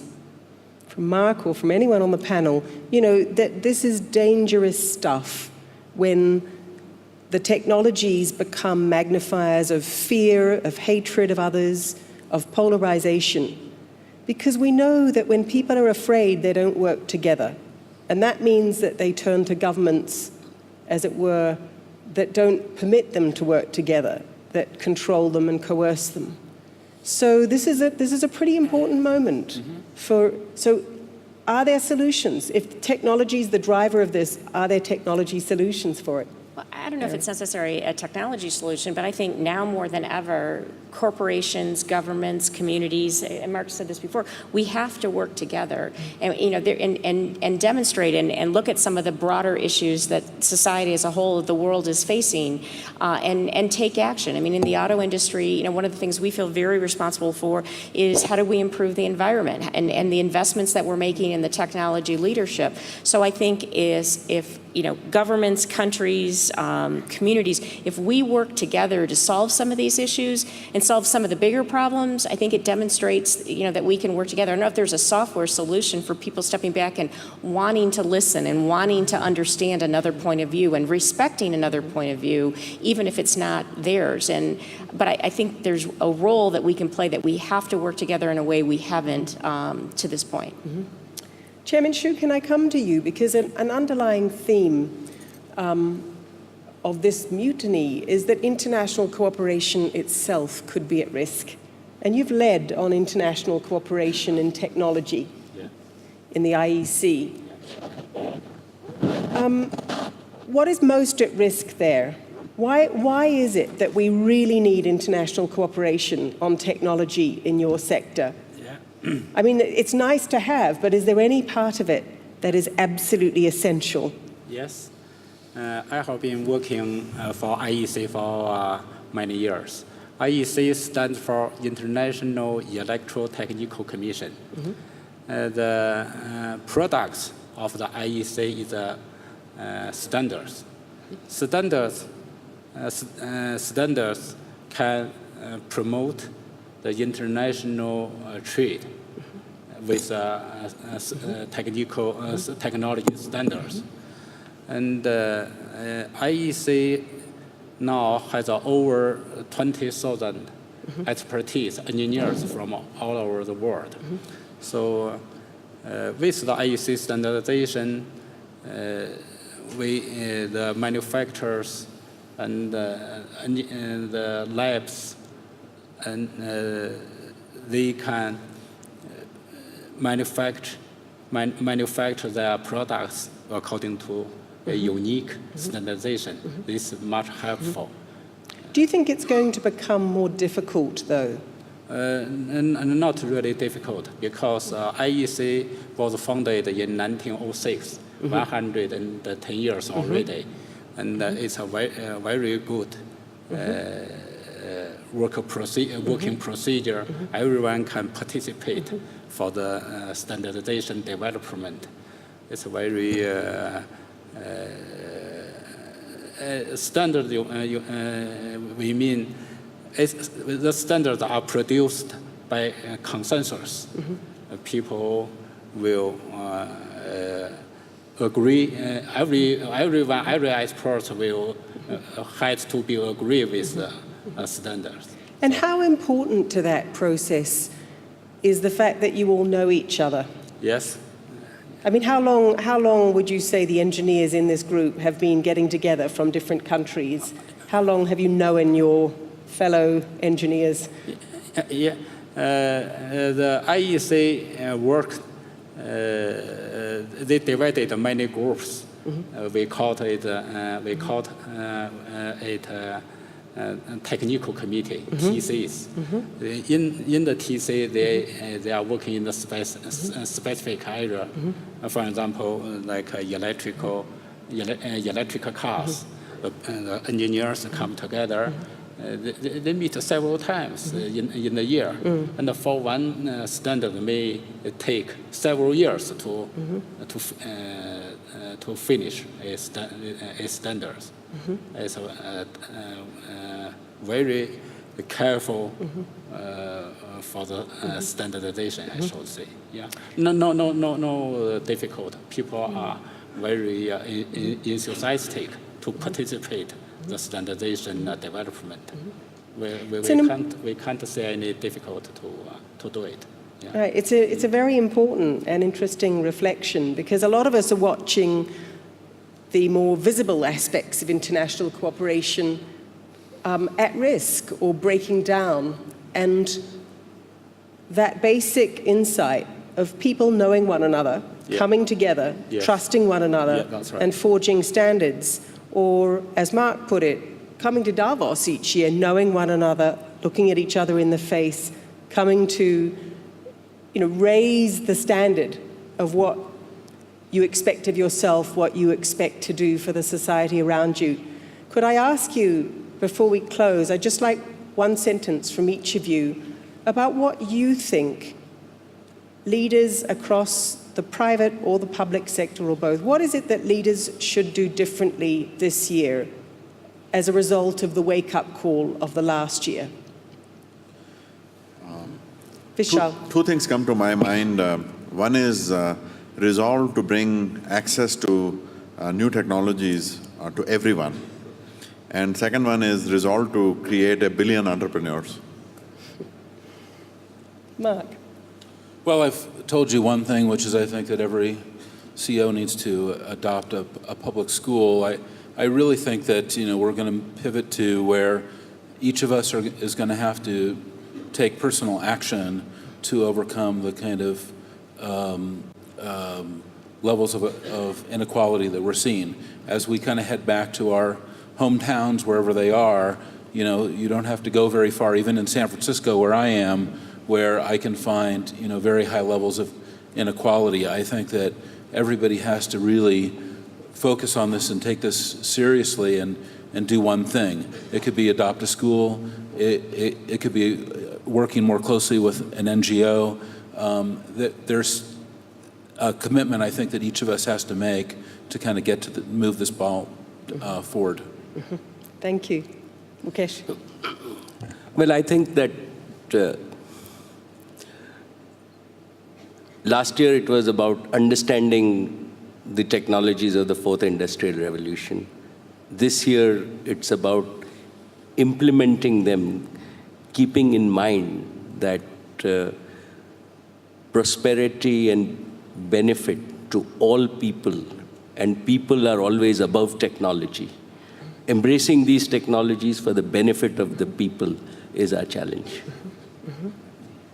from Mark or from anyone on the panel, you know, that this is dangerous stuff when the technologies become magnifiers of fear, of hatred of others, of polarization. Because we know that when people are afraid, they don't work together. And that means that they turn to governments, as it were, that don't permit them to work together, that control them and coerce them. So this is a pretty important moment so are there solutions? If technology is the driver of this, are there technology solutions for it? Well, I don't know if it's necessarily a technology solution, but I think now more than ever, corporations, governments, communities, and Mark said this before, we have to work together and, you know, and demonstrate and look at some of the broader issues that society as a whole, the world is facing, and take action. I mean, in the auto industry, you know, one of the things we feel very responsible for is how do we improve the environment and the investments that we're making in the technology leadership. So I think if you know, governments, countries, communities, if we work together to solve some of these issues and solve some of the bigger problems, I think it demonstrates, you know, that we can work together. I don't know if there's a software solution for people stepping back and wanting to listen and wanting to understand another point of view and respecting another point of view, even if it's not theirs. But I think there's a role that we can play that we have to work together in a way we haven't to this point. Chairman Hsu, can I come to you? Because an underlying theme of this mutiny is that international cooperation itself could be at risk. And you've led on international cooperation in technology in the IEC. What is most at risk there? Why is it that we really need international cooperation on technology in your sector? I mean, it's nice to have, but is there any part of it that is absolutely essential? Yes. I have been working for IEC for many years. IEC stands for International Electrotechnical Commission. The products of the IEC is standards. Standards can promote the international trade with technology standards. And IEC now has over 20,000 expertise engineers from all over the world. So with the IEC standardization, the manufacturers and the labs, and they can manufacture their products according to a unique standardization. This is much helpful. Do you think it's going to become more difficult, though? Not really difficult, because IEC was founded in 1906, 110 years already, and it's a very good working procedure. Everyone can participate for the standardization development. It's a very standard. We mean the standards are produced by consensus. People will agree. Every expert will has to be agree with the standards. And how important to that process is the fact that you all know each other? Yes. I mean, how long would you say the engineers in this group have been getting together from different countries? How long have you known your fellow engineers? Yeah, the IEC work, they divided many groups. We called it technical committee, TCs. In the TC, they are working in the specific area. For example, like electrical cars. The engineers come together. They meet several times in the year, and for one standard may take several years to finish a standard. It's very careful for the standardization, I should say. Yeah, no difficult. People are very enthusiastic to participate the standardization development. We can't say any difficult to do it. Yeah. Right. It's a very important and interesting reflection, because a lot of us are watching the more visible aspects of international cooperation at risk or breaking down, and that basic insight of people knowing one another, coming together, trusting one another, right. and forging standards. Or, as Mark put it, coming to Davos each year, knowing one another, looking at each other in the face, coming to, raise the standard of what you expect of yourself, what you expect to do for the society around you. Could I ask you, before we close, I'd just like one sentence from each of you about what you think leaders across the private or the public sector or both, what is it that leaders should do differently this year as a result of the wake-up call of the last year? Vishal. Two things come to my mind. One is resolve to bring access to new technologies to everyone. And second one is resolve to create 1 billion entrepreneurs. Mark. Well, I've told you one thing, which is I think that every CEO needs to adopt a public school. I really think that we're going to pivot to where each of us is going to have to take personal action to overcome the kind of levels of inequality that we're seeing. As we kind of head back to our hometowns, wherever they are, you don't have to go very far, even in San Francisco, where I am, where I can find very high levels of inequality. I think that everybody has to really focus on this and take this seriously and do one thing. It could be adopt a school. It could be working more closely with an NGO. There's a commitment I think that each of us has to make to kind of move this ball forward. Thank you. Mukesh. Well, I think that last year it was about understanding the technologies of the fourth industrial revolution. This year it's about implementing them, keeping in mind that prosperity and benefit to all people, and people are always above technology. Embracing these technologies for the benefit of the people is our challenge.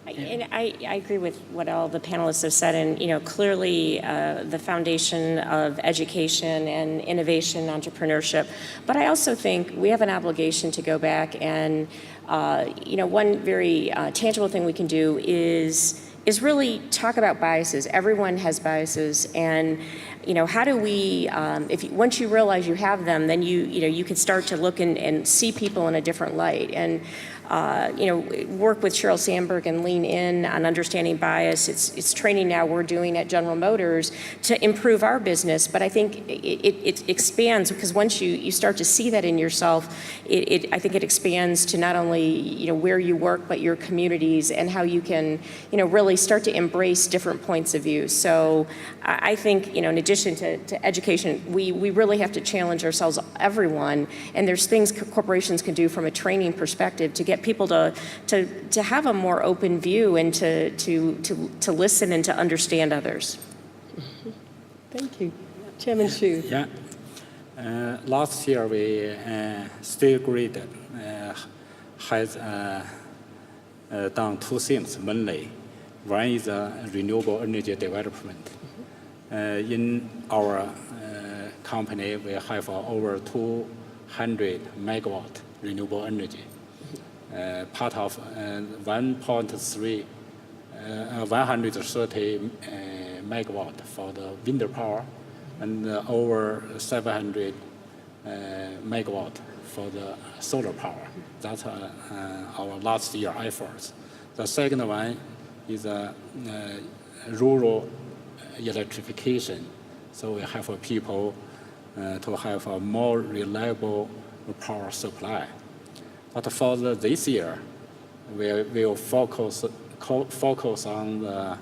And I agree with what all the panelists have said, and clearly the foundation of education and innovation, entrepreneurship. But I also think we have an obligation to go back and one very tangible thing we can do is really talk about biases. Everyone has biases, and how do we? Once you realize you have them, then you can start to look and see people in a different light, and work with Sheryl Sandberg and lean in on understanding bias. It's training now we're doing at General Motors to improve our business, but I think it expands, because once you start to see that in yourself, I think it expands to not only where you work, but your communities, and how you can really start to embrace different points of view. So I think in addition to education, we really have to challenge ourselves, everyone, and there's things corporations can do from a training perspective to get people to have a more open view and to listen and to understand others. Thank you. Chairman Xu. Yeah. Last year, we State Grid has done two things mainly. One is renewable energy development. In our company, we have over 200 megawatt renewable energy. Part of 130 megawatt for the wind power, and over 700 megawatt for the solar power. That's our last year efforts. The second one is rural electrification. So we have people to have a more reliable power supply. But for this year, we will focus on the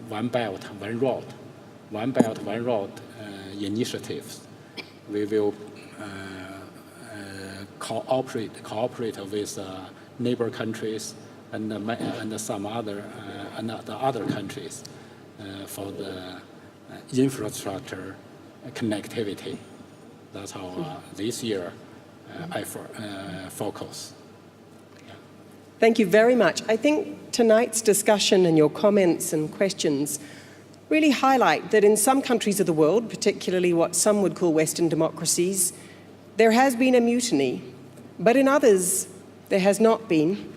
One Belt, One Road, One Belt, One Road initiatives. We will cooperate with neighbor countries and some other countries for the infrastructure connectivity. That's our this year effort focus. Thank you very much. I think tonight's discussion and your comments and questions really highlight that in some countries of the world, particularly what some would call Western democracies, there has been a mutiny, but in others there has not been.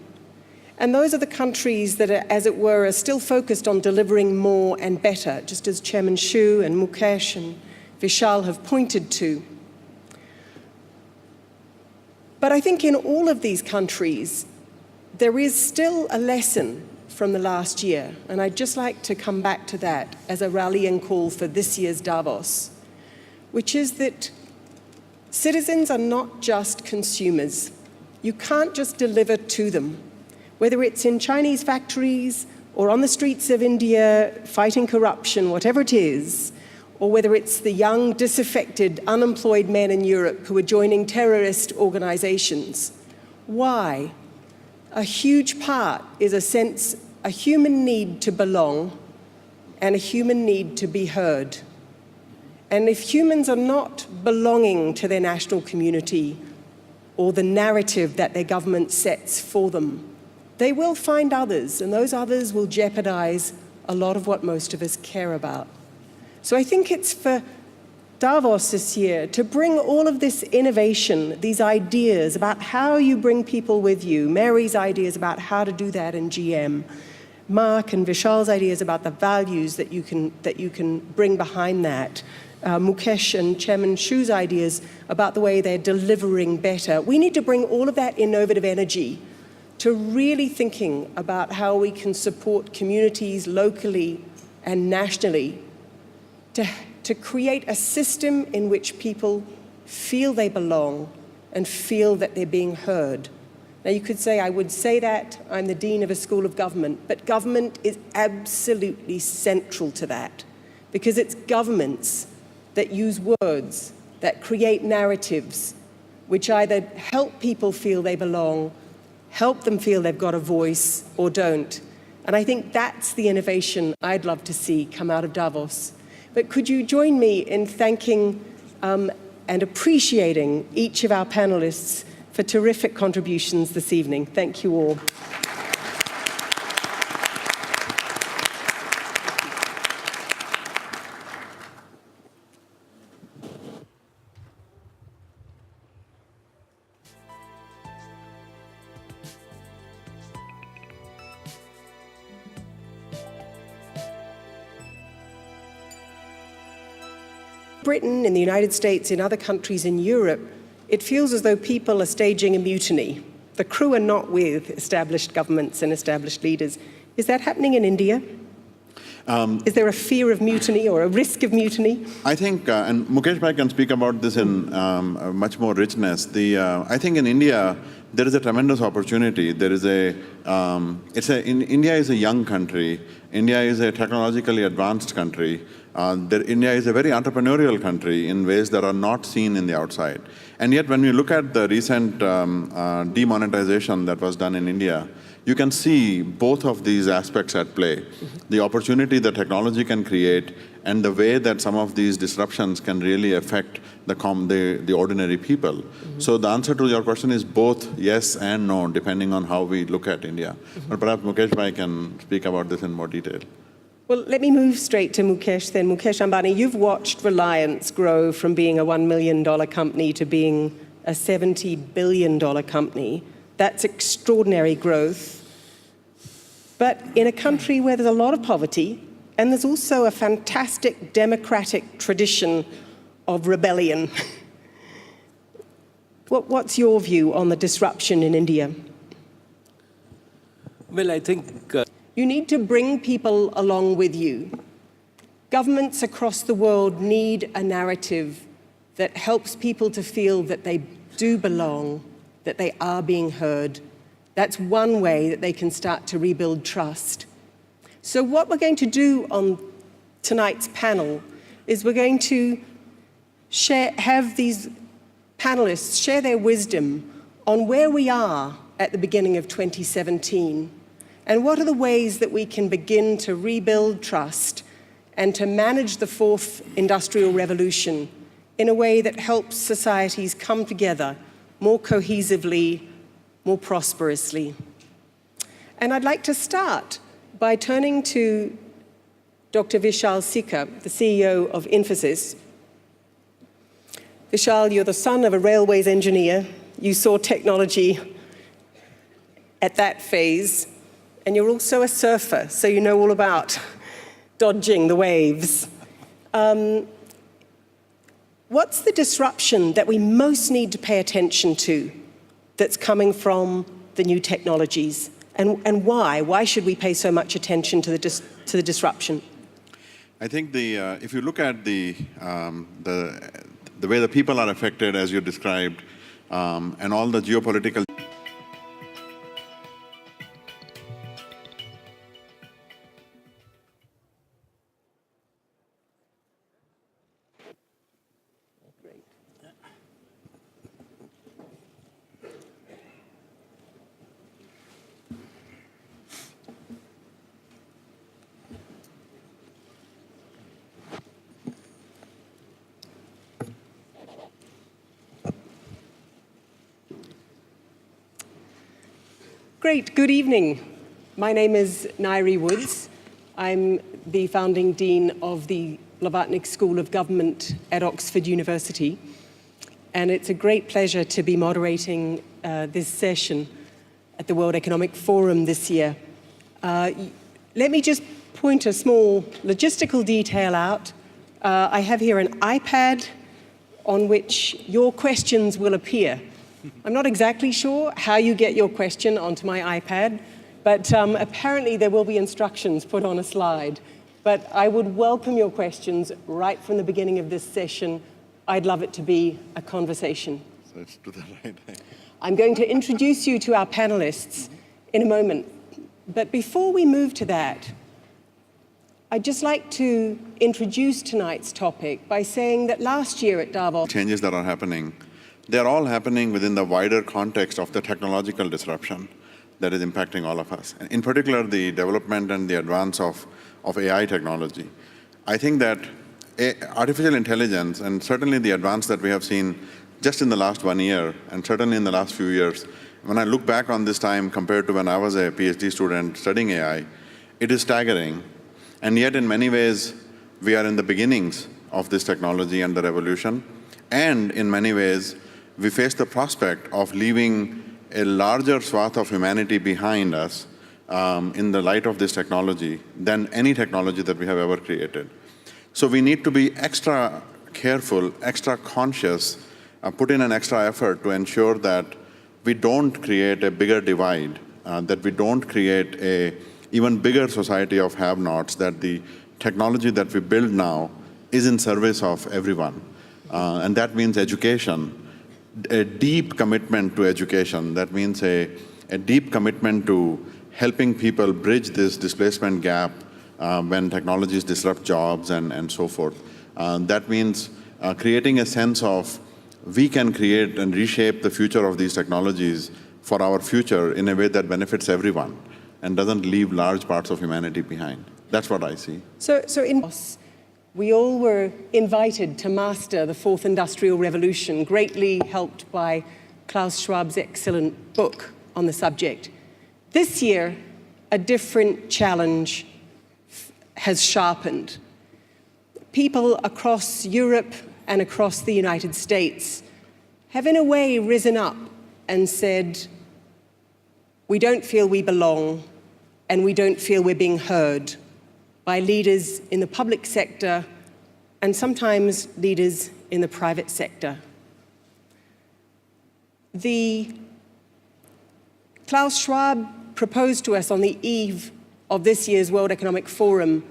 And those are the countries that, as it were, are still focused on delivering more and better, just as Chairman Xu and Mukesh and Vishal have pointed to. But I think in all of these countries, there is still a lesson from the last year, and I'd just like to come back to that as a rallying call for this year's Davos, which is that citizens are not just consumers. You can't just deliver to them, whether it's in Chinese factories or on the streets of India fighting corruption, whatever it is, or whether it's the young, disaffected, unemployed men in Europe who are joining terrorist organizations. Why? A huge part is a human need to belong and a human need to be heard. And if humans are not belonging to their national community or the narrative that their government sets for them, they will find others, and those others will jeopardize a lot of what most of us care about. So I think it's for Davos this year to bring all of this innovation, these ideas about how you bring people with you, Mary's ideas about how to do that in GM, Mark and Vishal's ideas about the values that you can bring behind that, Mukesh and Chairman Xu's ideas about the way they're delivering better. We need to bring all of that innovative energy to really thinking about how we can support communities locally and nationally to create a system in which people feel they belong and feel that they're being heard. Now you could say, I would say that, I'm the Dean of a School of Government, but government is absolutely central to that, because it's governments that use words, that create narratives, which either help people feel they belong, help them feel they've got a voice, or don't. And I think that's the innovation I'd love to see come out of Davos. But could you join me in thanking and appreciating each of our panelists for terrific contributions this evening. Thank you all. Britain, in the United States, in other countries in Europe, it feels as though people are staging a mutiny. The crew are not with established governments and established leaders. Is that happening in India? Is there a fear of mutiny or a risk of mutiny? I think, and Mukesh Bhai can speak about this in much more richness. I think in India, there is a tremendous opportunity. There is India is a young country. India is a technologically advanced country. India is a very entrepreneurial country in ways that are not seen in the outside. And yet, when we look at the recent demonetization that was done in India, you can see both of these aspects at play. The opportunity that technology can create and the way that some of these disruptions can really affect the ordinary people. Mm-hmm. So the answer to your question is both yes and no, depending on how we look at India. Mm-hmm. But perhaps Mukesh Bhai can speak about this in more detail. Well, let me move straight to Mukesh then. Mukesh Ambani, you've watched Reliance grow from being a $1 million company to being a $70 billion company. That's extraordinary growth. But in a country where there's a lot of poverty, and there's also a fantastic democratic tradition of rebellion, what's your view on the disruption in India? Well, I think you need to bring people along with you. Governments across the world need a narrative that helps people to feel that they do belong, that they are being heard. That's one way that they can start to rebuild trust. So what we're going to do on tonight's panel is we're going to have these panelists share their wisdom on where we are at the beginning of 2017 and what are the ways that we can begin to rebuild trust and to manage the fourth industrial revolution in a way that helps societies come together more cohesively, more prosperously. And I'd like to start by turning to Dr. Vishal Sikka, the CEO of Infosys. Vishal, you're the son of a railways engineer. You saw technology at that phase, and you're also a surfer, so you know all about dodging the waves. What's the disruption that we most need to pay attention to that's coming from the new technologies? And why? Why should we pay so much attention to the disruption? I think if you look at the way the people are affected, as you described, and all the geopolitical Great, good evening. My name is Nairi Woods. I'm the founding dean of the Blavatnik School of Government at Oxford University. And it's a great pleasure to be moderating this session at the World Economic Forum this year. Let me just point a small logistical detail out. I have here an iPad on which your questions will appear. I'm not exactly sure how you get your question onto my iPad, but apparently there will be instructions put on a slide. But I would welcome your questions right from the beginning of this session. I'd love it to be a conversation. So let's do that right. I'm going to introduce you to our panelists in a moment. But before we move to that, I'd just like to introduce tonight's topic by saying that last year at Davos, changes that are happening, they're all happening within the wider context of the technological disruption that is impacting all of us. In particular, the development and the advance of AI technology. I think that artificial intelligence, and certainly the advance that we have seen just in the last 1 year, and certainly in the last few years, when I look back on this time compared to when I was a PhD student studying AI, it is staggering. And yet, in many ways, we are in the beginnings of this technology and the revolution. And in many ways, we face the prospect of leaving a larger swath of humanity behind us in the light of this technology than any technology that we have ever created. So we need to be extra careful, extra conscious, put in an extra effort to ensure that we don't create a bigger divide, that we don't create a even bigger society of have-nots, that the technology that we build now is in service of everyone. And that means education, a deep commitment to education. That means a deep commitment to helping people bridge this displacement gap when technologies disrupt jobs and so forth. That means creating a sense of we can create and reshape the future of these technologies for our future in a way that benefits everyone and doesn't leave large parts of humanity behind. That's what I see. So We all were invited to master the fourth industrial revolution, greatly helped by Klaus Schwab's excellent book on the subject. This year, a different challenge has sharpened. People across Europe and across the United States have in a way risen up and said, we don't feel we belong and we don't feel we're being heard by leaders in the public sector and sometimes leaders in the private sector. Klaus Schwab proposed to us on the eve of this year's World Economic Forum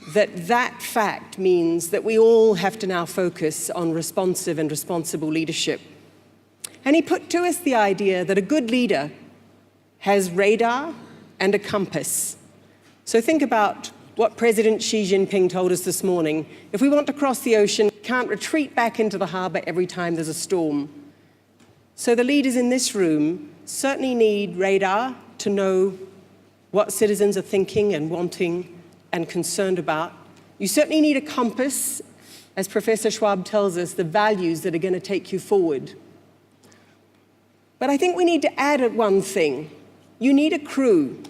that fact means that we all have to now focus on responsive and responsible leadership. And he put to us the idea that a good leader has radar and a compass. So think about what President Xi Jinping told us this morning. If we want to cross the ocean, we can't retreat back into the harbor every time there's a storm. So the leaders in this room certainly need radar to know what citizens are thinking and wanting and concerned about. You certainly need a compass, as Professor Schwab tells us, the values that are going to take you forward. But I think we need to add one thing. You need a crew.